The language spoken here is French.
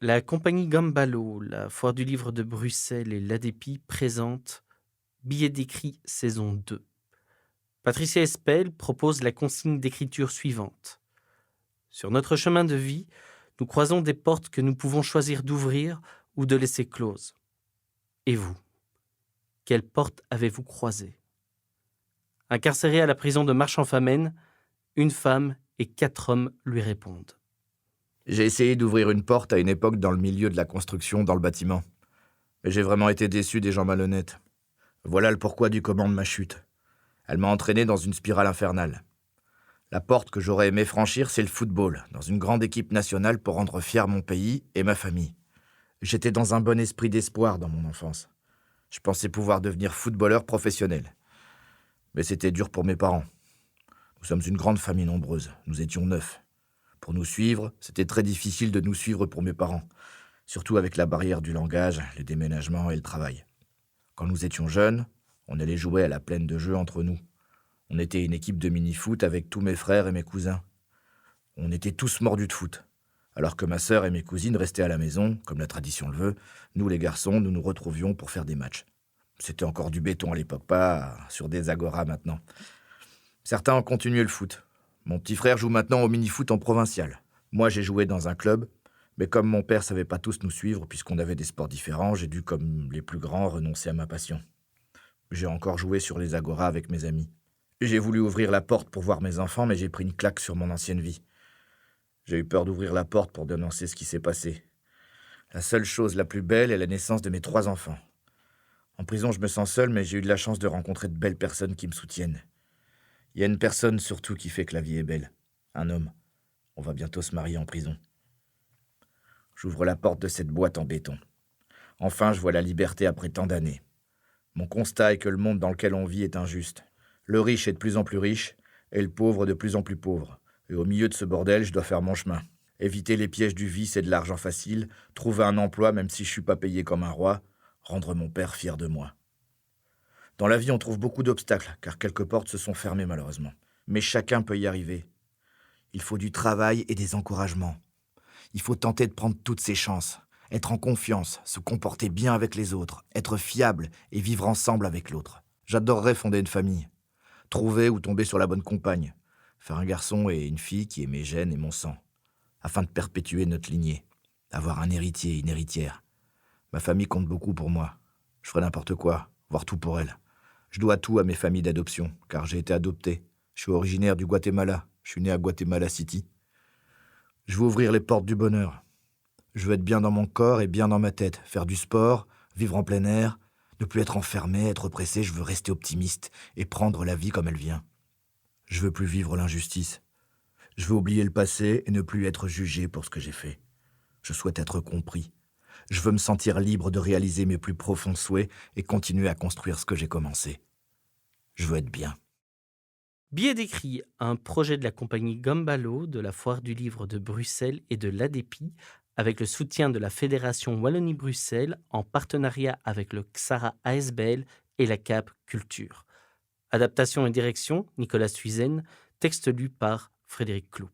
La compagnie Gambalo, la Foire du Livre de Bruxelles et l'ADEPI présentent Billets d'écrit saison 2. Patricia Espel propose la consigne d'écriture suivante. Sur notre chemin de vie, nous croisons des portes que nous pouvons choisir d'ouvrir ou de laisser closes. Et vous, quelle porte avez-vous croisée? Incarcérée à la prison de Marchand-Famenne, une femme et 4 hommes lui répondent. J'ai essayé d'ouvrir une porte à une époque dans le milieu de la construction, dans le bâtiment. Mais j'ai vraiment été déçu des gens malhonnêtes. Voilà le pourquoi du comment de ma chute. Elle m'a entraîné dans une spirale infernale. La porte que j'aurais aimé franchir, c'est le football, dans une grande équipe nationale pour rendre fier mon pays et ma famille. J'étais dans un bon esprit d'espoir dans mon enfance. Je pensais pouvoir devenir footballeur professionnel. Mais c'était dur pour mes parents. Nous sommes une grande famille nombreuse. Nous étions 9. Pour nous suivre, c'était très difficile de nous suivre pour mes parents, surtout avec la barrière du langage, les déménagements et le travail. Quand nous étions jeunes, on allait jouer à la plaine de jeu entre nous. On était une équipe de mini-foot avec tous mes frères et mes cousins. On était tous mordus de foot. Alors que ma sœur et mes cousines restaient à la maison, comme la tradition le veut, nous les garçons, nous nous retrouvions pour faire des matchs. C'était encore du béton à l'époque, pas sur des agoras maintenant. Certains ont continué le foot. Mon petit frère joue maintenant au mini-foot en provincial. Moi, j'ai joué dans un club, mais comme mon père savait pas tous nous suivre puisqu'on avait des sports différents, j'ai dû, comme les plus grands, renoncer à ma passion. J'ai encore joué sur les agoras avec mes amis. J'ai voulu ouvrir la porte pour voir mes enfants, mais j'ai pris une claque sur mon ancienne vie. J'ai eu peur d'ouvrir la porte pour dénoncer ce qui s'est passé. La seule chose la plus belle est la naissance de mes 3 enfants. En prison, je me sens seul, mais j'ai eu de la chance de rencontrer de belles personnes qui me soutiennent. Il y a une personne surtout qui fait que la vie est belle. Un homme. On va bientôt se marier en prison. J'ouvre la porte de cette boîte en béton. Enfin, je vois la liberté après tant d'années. Mon constat est que le monde dans lequel on vit est injuste. Le riche est de plus en plus riche, et le pauvre de plus en plus pauvre. Et au milieu de ce bordel, je dois faire mon chemin. Éviter les pièges du vice et de l'argent facile, trouver un emploi même si je suis pas payé comme un roi, rendre mon père fier de moi. Dans la vie, on trouve beaucoup d'obstacles, car quelques portes se sont fermées malheureusement. Mais chacun peut y arriver. Il faut du travail et des encouragements. Il faut tenter de prendre toutes ses chances, être en confiance, se comporter bien avec les autres, être fiable et vivre ensemble avec l'autre. J'adorerais fonder une famille, trouver ou tomber sur la bonne compagne, faire un garçon et une fille qui aient mes gènes et mon sang, afin de perpétuer notre lignée, avoir un héritier et une héritière. Ma famille compte beaucoup pour moi. Je ferai n'importe quoi, voire tout pour elle. Je dois tout à mes familles d'adoption, car j'ai été adopté. Je suis originaire du Guatemala. Je suis né à Guatemala City. Je veux ouvrir les portes du bonheur. Je veux être bien dans mon corps et bien dans ma tête, faire du sport, vivre en plein air, ne plus être enfermé, être pressé. Je veux rester optimiste et prendre la vie comme elle vient. Je veux plus vivre l'injustice. Je veux oublier le passé et ne plus être jugé pour ce que j'ai fait. Je souhaite être compris. Je veux me sentir libre de réaliser mes plus profonds souhaits et continuer à construire ce que j'ai commencé. Je veux être bien. Billets d'écrit, un projet de la compagnie Gambalo, de la Foire du Livre de Bruxelles et de l'ADEPI, avec le soutien de la Fédération Wallonie-Bruxelles en partenariat avec le XARA ASBL et la CAP Culture. Adaptation et direction, Nicolas Suizen, texte lu par Frédéric Clou.